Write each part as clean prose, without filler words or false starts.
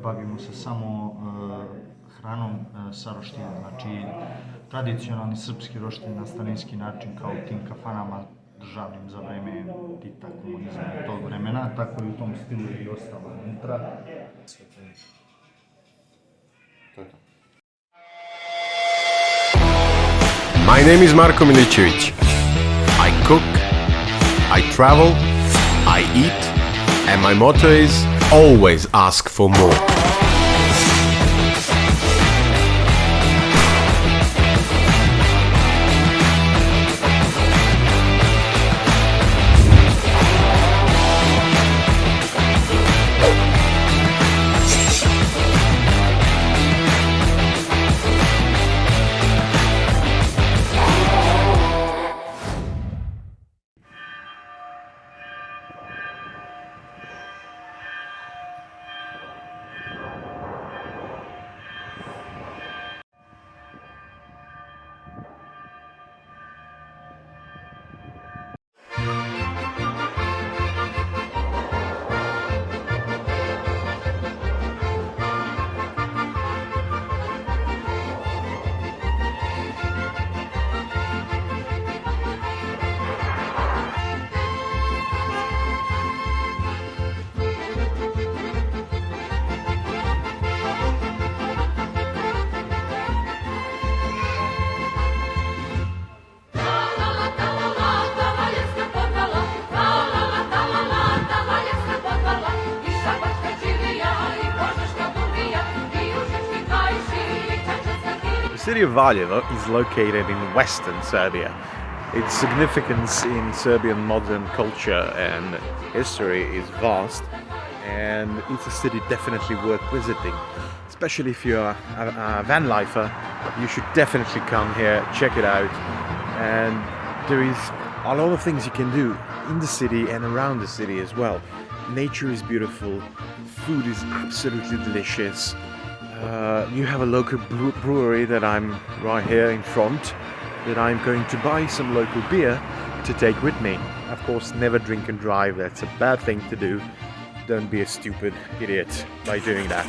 bavimo se samo hranom sa roštiljem, znači tradicionalni srpski roštilj na starinski način kao u tim kafanama državnim za vreme Tita, komunizma i tog vremena, tako i u tom stilu je i ostalo unutra. My name is Marko Milicevic. I cook, I travel, I eat, and my motto is always ask for more. The city of Valjevo is located in western Serbia. Its significance in Serbian modern culture and history is vast, and it's a city definitely worth visiting. Especially if you're a van lifer, you should definitely come here, check it out. And there is a lot of things you can do in the city and around the city as well. Nature is beautiful, food is absolutely delicious. You have a local brewery that I'm right here in front, that I'm going to buy some local beer to take with me. Of course, never drink and drive, that's a bad thing to do. Don't be a stupid idiot by doing that.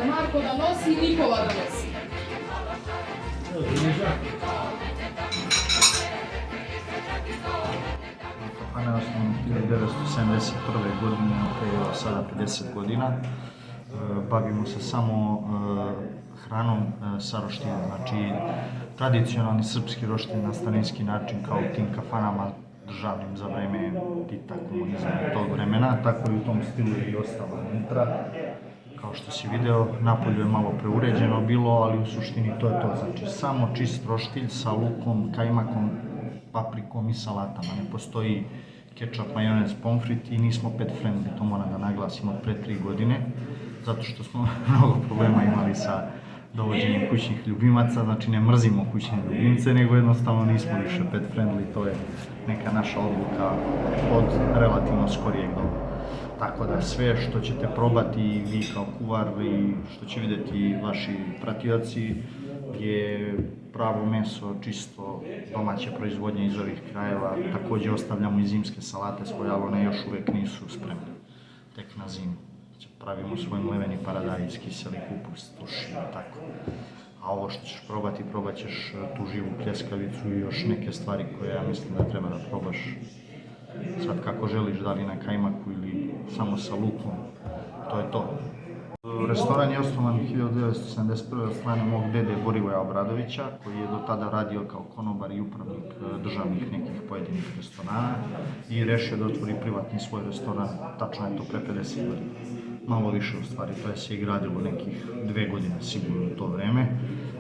Marko da nosi i Nikola da nosi. Kafana je osnovna 1971. godine, evo sada 50 godina. Bavimo se samo hranom sa roštiljem, znači tradicionalni srpski roštilj na starinski način kao u tim kafanama državnim za vreme Tita, komunizma i tog vremena, tako i u tom stilu je i ostalo unutra. Kao što si video, napolju je malo preuređeno bilo, ali u suštini to je to. Znači, samo čist roštilj sa lukom, kajmakom, paprikom i salatama. Ne postoji kečap, majonez, pomfrit i nismo pet friendly, to moram da naglasim od pre 3 godine, zato što smo mnogo problema imali sa dovođenjem kućnih ljubimaca, znači ne mrzimo kućne ljubimce, nego jednostavno nismo više pet friendly, to je neka naša odluka od relativno skorijeg doba. Tako da sve što ćete probati vi kao kuvar i što će vidjeti vaši pratioci je pravo meso, čisto domaće proizvodnje iz ovih krajeva. Također ostavljamo i zimske salate svoje, ali one još uvijek nisu spremne, tek na zimu. Pravimo svoj mleveni paradajz, kiseli kupus, tuši i tako. A ovo što ćeš probati, probat ćeš tu živu pljeskavicu i još neke stvari koje ja mislim da treba da probaš. Sad kako želiš, da li na kajmaku ili samo sa lukom. to je to. Restoran je osnovan 1971. od strane mog dede Borivoja Obradovića, koji je do tada radio kao konobar i upravnik državnih nekih pojedinih restorana i rešio da otvori privatni svoj restoran, tačno je to pre 50 godina. Malo više u stvari, to se je gradilo nekih 2 godine sigurno u to vreme,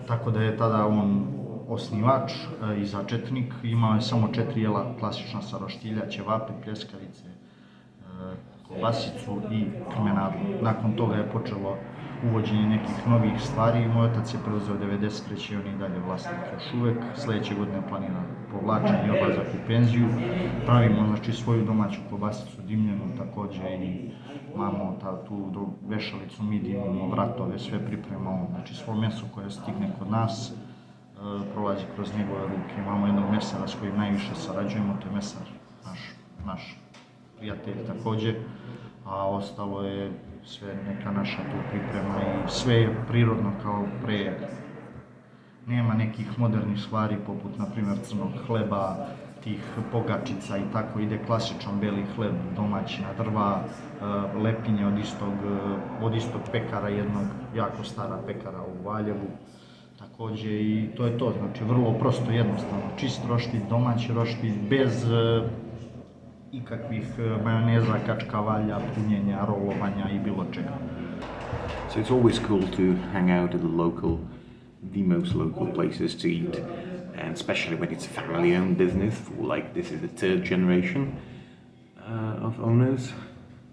tako da je tada on osnivač i začetnik, imao je samo 4 jela klasična sa roštilja, ćevape, pljeskavice, kobasicu i krmenadu. Nakon toga je počelo uvođenje nekih novih stvari. Moj otac je preuzeo 93. i on je i dalje vlasnik još uvek. Sledeće godine planira povlačenje i odlazak u penziju. Pravimo znači svoju domaću kobasicu dimljenu takođe i imamo tu vešalicu, mi dimimo, vratove, sve pripremamo. Znači svo meso koje stigne kod nas prolazi kroz njegove ruke. Imamo jednog mesara s kojim najviše sarađujemo, to je mesar naš prijatelj takođe, a ostalo je sve neka naša tu priprema i sve je prirodno kao pre. Nema nekih modernih stvari poput, na primjer, crnog hleba, tih pogačica i tako, ide klasičan beli hleb, domaći na drva, lepinje od istog pekara, jednog jako stara pekara u Valjevu. Takođe i to je to, znači vrlo prosto, jednostavno, čist roštilj, domaći roštilj, bez ikakvih majoneza, kačkavalja, punjenja, rolovanja i bilo čega. So it's always cool to hang out at the most local places to eat, and especially when it's a family-owned business, like this is the third generation of owners,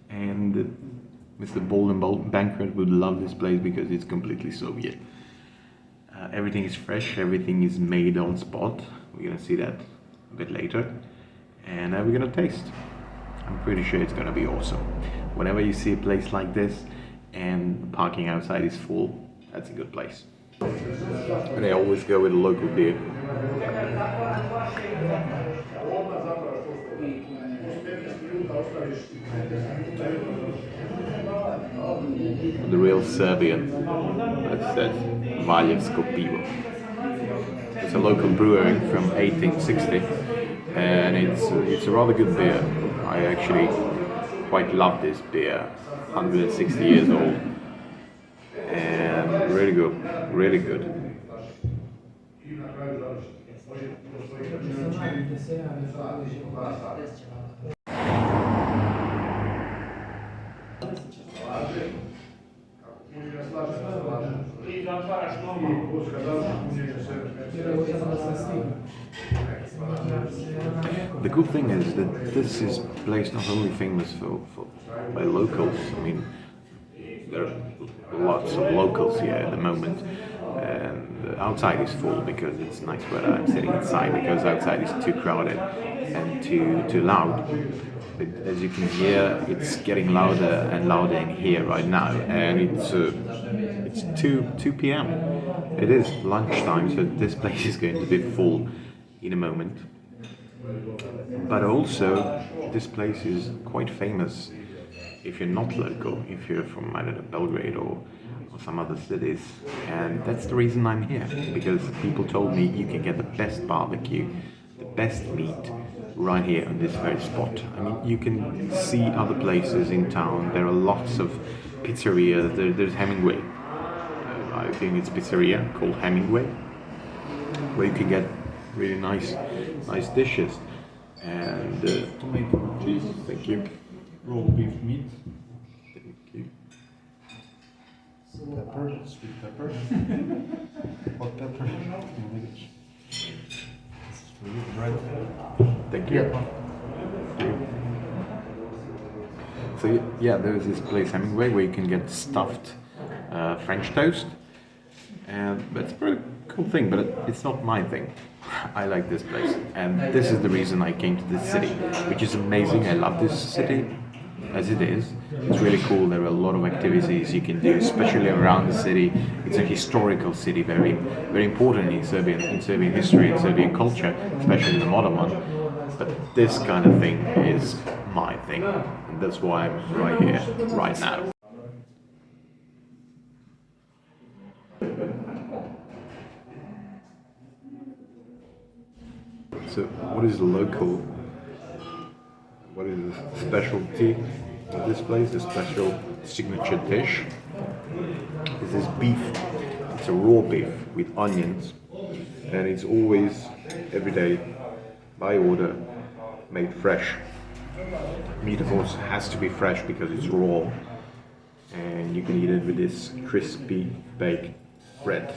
and Mr. Bolden Banquet would love this place because it's completely Soviet. Everything is fresh, everything is made on spot. We're gonna see that a bit later. And we're gonna taste. I'm pretty sure it's gonna be awesome. Whenever you see a place like this and the parking outside is full, that's a good place. And I always go with a local beer. The real Serbian, that says valjevsko pivo. It's a local brewery from 1860. And it's a rather good beer. I actually quite love this beer. 160 years old, and really good, really good. The good thing is that this is place not only famous by locals. I mean, there are lots of locals here at the moment, and outside is full because it's nice weather. I'm sitting inside because outside is too crowded and too loud. But as you can hear, it's getting louder and louder in here right now, and it's 2 p.m. It is lunchtime, so this place is going to be full in a moment. But also, this place is quite famous if you're not local, if you're from, I don't know, Belgrade or some other cities. And that's the reason I'm here, because people told me you can get the best barbecue, the best meat right here on this very spot. I mean, you can see other places in town. There are lots of pizzerias. There's Hemingway. I think it's pizzeria called Hemingway, where you can get really nice dishes. And Tomato cheese, thank you. rolled beef meat, Thank you. pepper, sweet pepper, hot pepper, this is for you, bread. Thank you. So yeah, there's this place Hemingway where you can get stuffed French toast, and that's a pretty cool thing. But it's not my thing. I like this place, and this is the reason I came to this city, which is amazing. I love this city as it is. It's really cool. There are a lot of activities you can do, especially around the city. It's a historical city, very, very important in Serbian history, in Serbian culture, especially the modern one. But this kind of thing is my thing, and that's why I'm right here, right now. So, what is local? What is the specialty This place, a special signature dish, is this beef. It's a raw beef with onions, and it's always, every day, by order, made fresh. Meat, of course, has to be fresh because it's raw, and you can eat it with this crispy baked bread.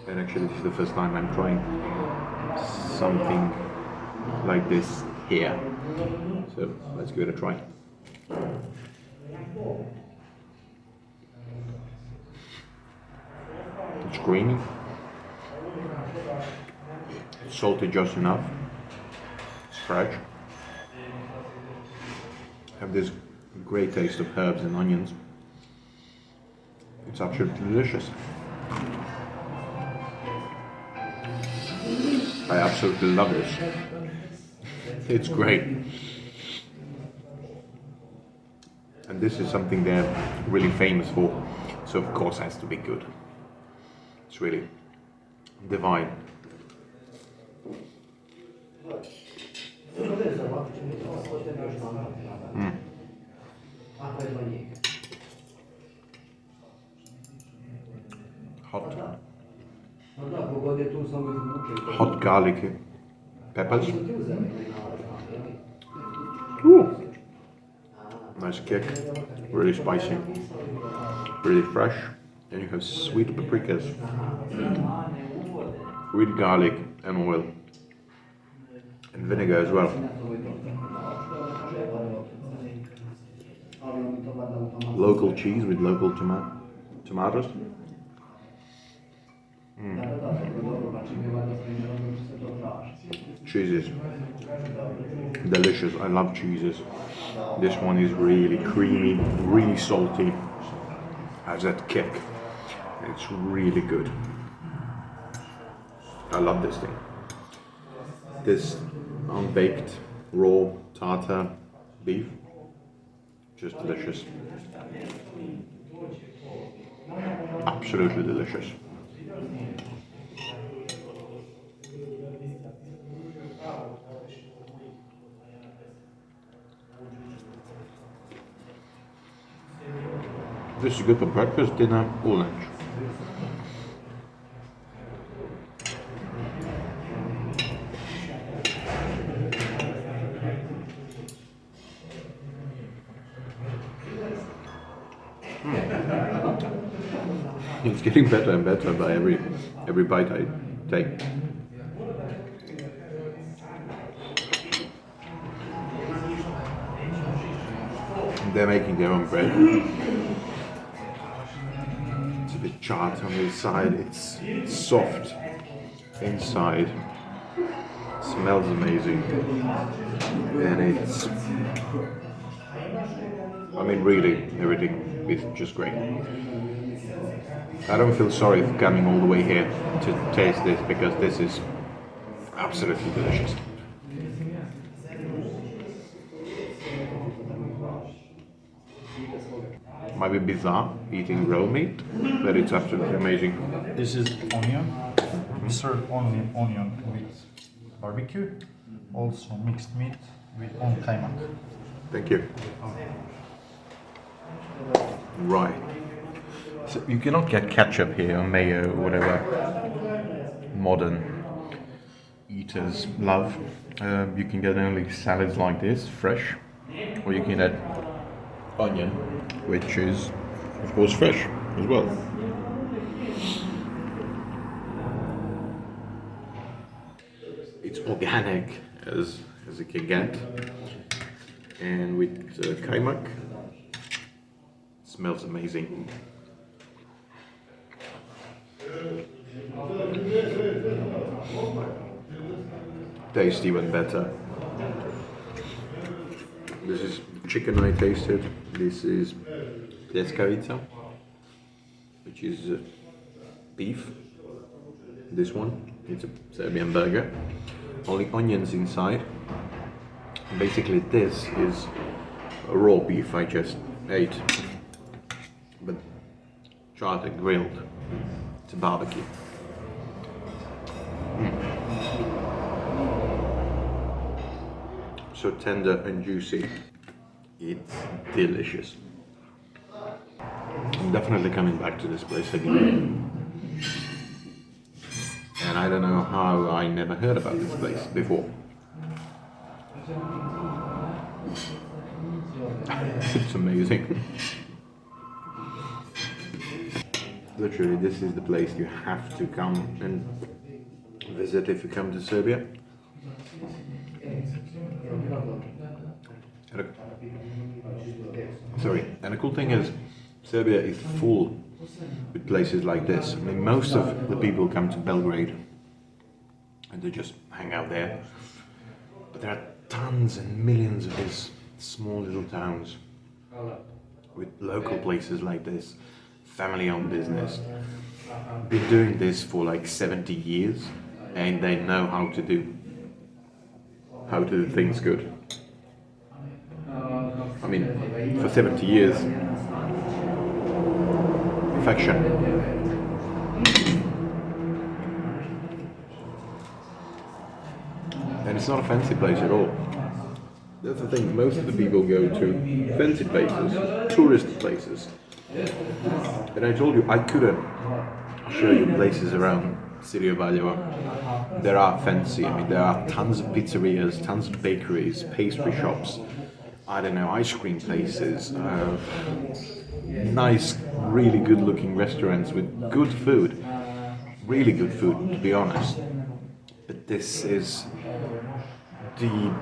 And actually, this is the first time I'm trying something like this here. So let's give it a try. It's creamy, salty just enough, it's fresh. Have this great taste of herbs and onions. It's absolutely delicious. I absolutely love this. It's great. And this is something they're really famous for, so of course it has to be good. It's really divine. Hot garlic peppers. Ooh. Nice kick, really spicy, really fresh. Then you have sweet paprikas, with garlic and oil, and vinegar as well. Local cheese with local tomatoes. Cheeses, delicious. I love cheeses. This one is really creamy, really salty, has that kick. It's really good. I love this thing. This unbaked raw tartar beef, just delicious. Absolutely delicious. This is good for breakfast, dinner, or lunch. It's getting better and better by every bite I take. They're making their own bread. It's a bit charred on the side. It's soft inside. Smells amazing, and it's, I mean, really, everything is just great. I don't feel sorry for coming all the way here to taste this, because this is absolutely delicious. Might be bizarre eating raw meat, but it's absolutely amazing. This is onion. We serve only onion with barbecue, also mixed meat with on kaimak. Thank you. Right. So you cannot get ketchup here, or mayo, or whatever modern eaters love. You can get only salads like this, fresh, or you can get onion, which is, of course, fresh as well. It's organic as it can get, and with kaimak, smells amazing. Tastes even better. This is chicken I tasted. This is pljeskavica, which is beef. This one, it's a Serbian burger. Only onions inside. Basically, this is a raw beef I just ate, but charred and grilled. It's a barbecue. So tender and juicy. It's delicious. I'm definitely coming back to this place again. And I don't know how I never heard about this place before. It's amazing. Literally, this is the place you have to come and visit if you come to Serbia. And the cool thing is, Serbia is full with places like this. I mean, most of the people come to Belgrade and they just hang out there. But there are tons and millions of these small little towns with local places like this, family-owned business. Been doing this for like 70 years, and they know how to do things good. I mean, for 70 years, perfection. And it's not a fancy place at all. That's the thing, most of the people go to fancy places, tourist places. And I told you, I couldn't show you places around city of Valjevo. There are fancy, I mean, there are tons of pizzerias, tons of bakeries, pastry shops, I don't know, ice cream places, nice, really good looking restaurants with good food, really good food, to be honest. But this is the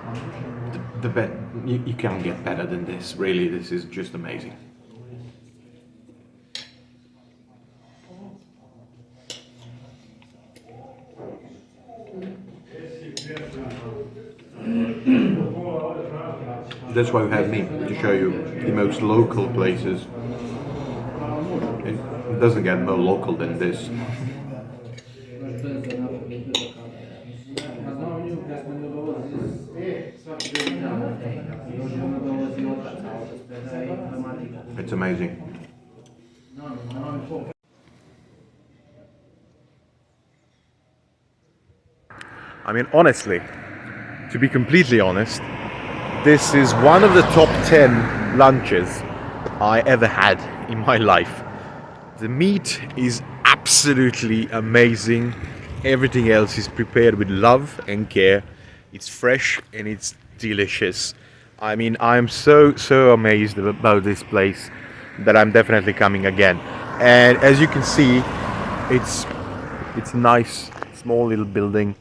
bet. You can't get better than this, really. This is just amazing. That's why you have me, to show you the most local places. It doesn't get more local than this. It's amazing. I mean, honestly, to be completely honest, this is one of the top 10 lunches I ever had in my life. The meat is absolutely amazing. Everything else is prepared with love and care. It's fresh and it's delicious. I mean, I'm so amazed about this place that I'm definitely coming again. And as you can see, it's a nice, small little building.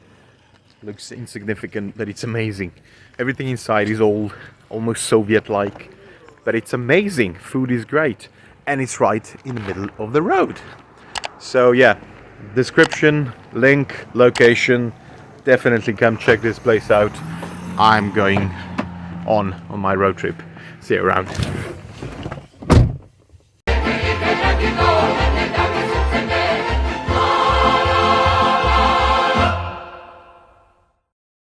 Looks insignificant, but it's amazing. Everything inside is old, almost Soviet-like, but it's amazing. Food is great, and it's right in the middle of the road. So yeah, description, link, location. Definitely come check this place out. I'm going on my road trip. See you around.